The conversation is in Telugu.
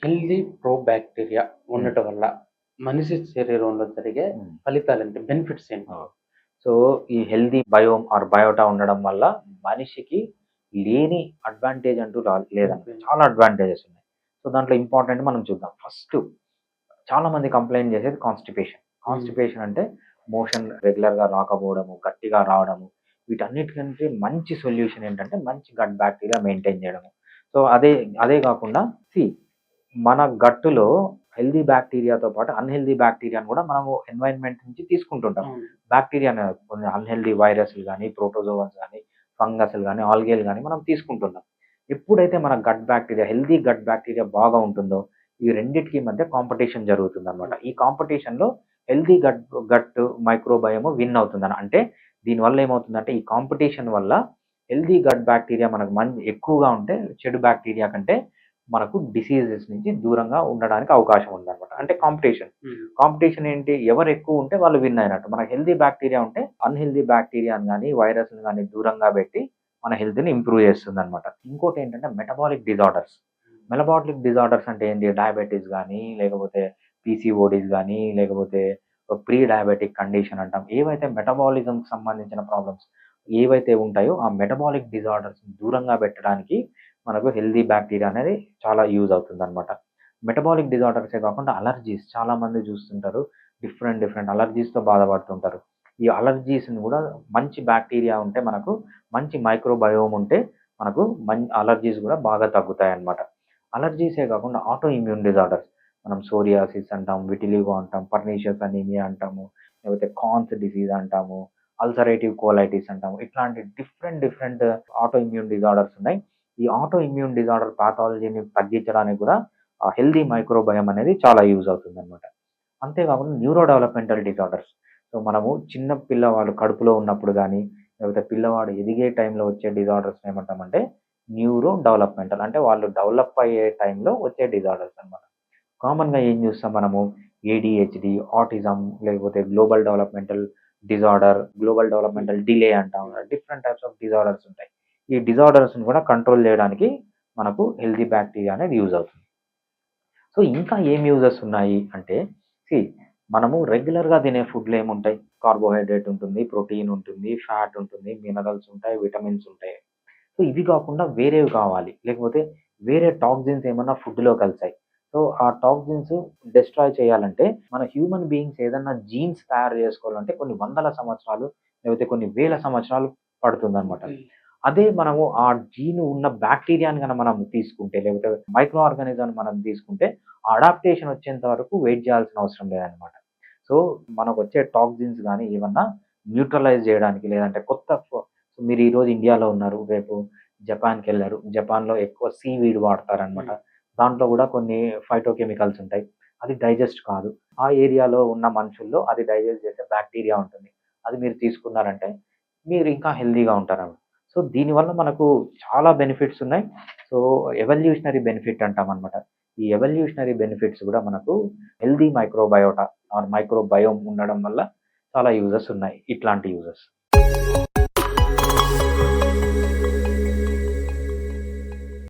హెల్తీ ప్రోబాక్టీరియా హ్మ్. ఉండటం వల్ల మనిషి శరీరంలో జరిగే హ్మ్. ఫలితాలేంటి? బెనిఫిట్స్ ఏంటి? ఆ! సో, ఈ హెల్తీ బయోమ్ ఆర్ బయోటా ఉండడం వల్ల మనిషికి లేని అడ్వాంటేజ్ అంటూ లేదన్నమాట. ఓకే. చాలా అడ్వాంటేజెస్ ఉన్నాయి. సో, దాంట్లో ఇంపార్టెంట్ మనం చూద్దాం. ఫస్ట్ చాలా మంది కంప్లెయింట్ చేసేది కాన్‌స్టిపేషన్. హ్మ్. కాన్‌స్టిపేషన్ అంటే మోషన్ రెగ్యులర్‌గా రాకపోవడము, గట్టిగా రావడము. వీటన్నిటికంటే మంచి సొల్యూషన్ ఏంటంటే మంచి గట్ బాక్టీరియా మెయింటైన్ చేయడము. సో, అదే అదే కాకుండా సీ మన గట్టులో హెల్తీ బాక్టీరియాతో పాటు అన్‌హెల్తీ బాక్టీరియాని కూడా మనము ఎన్వైర్న్‌మెంట్ నుంచి తీసుకుంటుంటాం. అవును. బాక్టీరియాని కొన్ని అన్‌హెల్తీ వైరస్‌లు గాని, ప్రోటోజోవన్స్ గాని, ఫంగస్‌లు గాని, ఆల్గేలు గాని మనం తీసుకుంటున్నాం. ఎప్పుడైతే మన gut bacteria healthy gut bacteria బాగా ఉంటుందో, ఈ రెండిటికి మధ్య కాంపిటీషన్ జరుగుతుందనమాట. ఈ కాంపిటీషన్‌లో హెల్తీ గట్ మైక్రోబయోమ్ విన్ అవుతుందని. అంటే దీనివల్ల ఏమవుతుందంటే ఈ కాంపిటీషన్ వల్ల హెల్తీ గట్ బాక్టీరియా మనకు ఎక్కువగా ఉంటే చెడు బాక్టీరియా కంటే మనకు డిసీజెస్ నుంచి దూరంగా ఉండడానికి అవకాశం ఉందన్నమాట. అంటే కాంపిటీషన్. హ్మ్. కాంపిటీషన్ ఏంటి? ఎవరు ఎక్కువ ఉంటే వాళ్ళు విన్ అయినట్టు. మనకు హెల్తీ బాక్టీరియా ఉంటే అన్‌హెల్తీ బాక్టీరియాని గాని, వైరస్‌ని గాని దూరంగా పెట్టి మన హెల్త్‌ని ఇంప్రూవ్ చేస్తుందన్నమాట. ఇంకోటేంటంటే మెటబాలిక్ డిజార్డర్స్. మెటబాలిక్ డిజార్డర్స్ అంటే ఏంటి? డయాబెటిస్ గాని, లేకపోతే పీసీఓడీస్ గాని, లేకపోతే ప్రీ డయాబెటిక్ కండిషన్ అంటాం. ఏవైతే మెటబాలిజంకి సంబంధించిన ప్రాబ్లమ్స్ ఏవైతే ఉంటాయో ఆ మెటబాలిక్ డిజార్డర్స్‌ని దూరంగా పెట్టడానికి మనకు హెల్తీ బాక్టీరియా అనేది చాలా యూజ్ అవుతుందన్నమాట. మెటబాలిక్ డిజార్డర్సే కాకుండా అలర్జీస్ చాలామంది చూస్తుంటారు. డిఫరెంట్ అలర్జీస్‌తో బాధపడుతుంటారు. ఈ అలర్జీస్‌ని కూడా మంచి బాక్టీరియా ఉంటే మనకు మంచి మైక్రోబయోమ్ ఉంటే మనకు అలర్జీస్ కూడా బాగా తగ్గుతాయన్నమాట. అలర్జీసే కాకుండా ఆటో ఇమ్యూన్ డిజార్డర్స్ మనం సోరియాసిస్ అంటాం, విటిలిగో అంటాం, పర్నీషియస్ అనీమియా అంటాము, లేకపోతే కాన్స్ డిసీజ్ అంటాము, అల్సరేటివ్ కోలైటిస్ అంటాము. ఇట్లాంటి డిఫరెంట్ ఆటో ఇమ్యూన్ డిజార్డర్స్ ఉన్నాయి. ఈ ఆటో ఇమ్యూన్ డిజార్డర్ పాథాలజీని తగ్గించడానికి కూడా ఆ హెల్తీ మైక్రోబయోమ్ అనేది చాలా యూజ్ అవుతుందన్నమాట. అంతేకాకుండా న్యూరో డెవలప్‌మెంటల్ డిజార్డర్స్. సో, మనము చిన్న పిల్లవాడు కడుపులో ఉన్నప్పుడు గాని, లేకపోతే పిల్లవాడు ఎదిగే టైంలో వచ్చే డిజార్డర్స్‌ని ఏమంటామంటే న్యూరో డెవలప్‌మెంటల్. అంటే వాళ్ళు డెవలప్ అయ్యే టైంలో వచ్చే డిజార్డర్స్ అన్నమాట. కామన్‌గా ఏం చూస్తాం మనము ఏడీహెచ్‌డీ, ఆటిజం లేకపోతే global developmental disorder, global developmental delay అంటాం. డిఫరెంట్ టైప్స్ ఆఫ్ డిజార్డర్స్ ఉంటాయి. ఈ డిజార్డర్స్‌ని కూడా కంట్రోల్ చేయడానికి మనకు హెల్తీ బాక్టీరియా అనేది యూజ్ అవుతుంది. సో, ఇంకా ఏం యూజెస్ ఉన్నాయి అంటే, సీ మనము రెగ్యులర్‌గా తినే ఫుడ్‌లో ఏముంటాయి? కార్బోహైడ్రేట్ ఉంటుంది, ప్రోటీన్ ఉంటుంది, ఫ్యాట్ ఉంటుంది, మినరల్స్ ఉంటాయి, విటమిన్స్ ఉంటాయి. సో, ఇవి కాకుండా వేరేవి కావాలి. లేకపోతే వేరే టాక్సిన్స్ ఏమన్నా ఫుడ్‌లో కలిసాయి. సో, ఆ టాక్సిన్స్ డెస్ట్రాయ్ చేయాలంటే మన హ్యూమన్ బీయింగ్స్ ఏదన్నా జీన్స్ తయారు చేసుకోవాలంటే కొన్ని వందల సంవత్సరాలు లేకపోతే కొన్ని వేల సంవత్సరాలు పడుతుందన్నమాట. ఓకే. అదే మనము ఆ జీన్ ఉన్న బాక్టీరియాని గన మనం తీసుకుంటే లేకపోతే మైక్రో ఆర్గానిజంని మనం తీసుకుంటే ఆ అడాప్టేషన్ వచ్చేంత వరకు వెయిట్ చేయాల్సిన అవసరం లేదన్నమాట. సో, మనకొచ్చే టాక్సిన్స్ గాని ఏవన్నా న్యూట్రలైజ్ చేయడానికి లేదంటే మీరు ఈరోజు ఇండియాలో ఉన్నారు. రేపు జపాన్‌కెళ్లారు. జపాన్‌లో ఎక్కువ సీవీడ్ వాడతారనమాట. హ్మ్. దాంట్లో గూడా కొన్ని ఫైటోకెమికల్స్ ఉంటాయి. అది డైజెస్ట్ కాదు. ఆ ఏరియాలో ఉన్న మనుషుల్లో అది డైజెస్ట్ చేసే బాక్టీరియా ఉంటుంది. అది మీరు తీసుకున్నారంటే మీరు ఇంకా హెల్తీగా ఉంటారనమాట. సో, దీనివల్ల మనకు చాలా బెనిఫిట్స్ ఉన్నాయి. సో, ఎవల్యూషనరీ బెనిఫిట్ అంటామనమాట. ఈ ఎవల్యూషనరీ బెనిఫిట్స్ గూడా మనకు హెల్తీ మైక్రోబయోటా ఆర్ మైక్రోబయోమ్ ఉండడం వల్ల చాలా యూజెస్ ఉన్నాయి. ఇట్లాంటి యూజెస్.